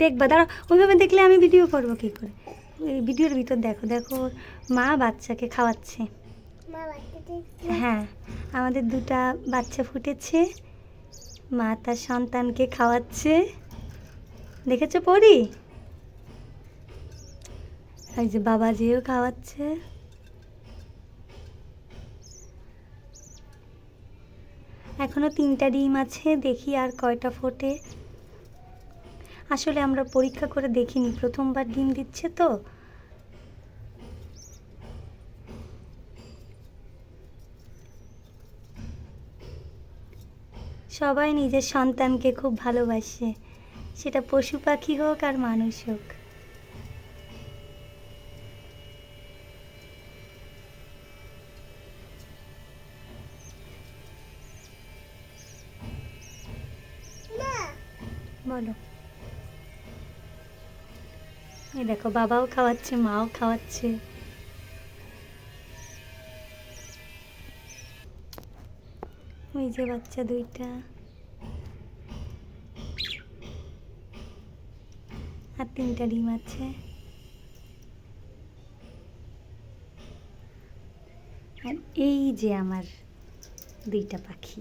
দেখবা, দাঁড়া, ওইভাবে দেখলে আমি ভিডিও করবো কী করে? এই ভিডিওর ভিতর দেখো, দেখো মা বাচ্চাকে খাওয়াচ্ছে। হ্যাঁ, আমাদের দুটা বাচ্চা ফুটেছে, মা তার সন্তানকে খাওয়াচ্ছে। দেখেছো পরি? এই যে বাবা যেও খাওয়াচ্ছে। এখনো 3টা ডিম আছে, দেখি আর কয়টা ফোটে। আসলে আমরা পরীক্ষা করে দেখিনি, প্রথমবার ডিম দিচ্ছে তো। সবাই নিজের সন্তানকে খুব ভালোবাসে, সেটা পশু পাখি হোক আর মানুষ হোক। বলো। এই দেখো বাবাও খাওয়াচ্ছে, মাও খাওয়াচ্ছে। ওই যে বাচ্চা দুইটা, আর 3টা ডিম আছে। আর এই যে আমার 2টা পাখি।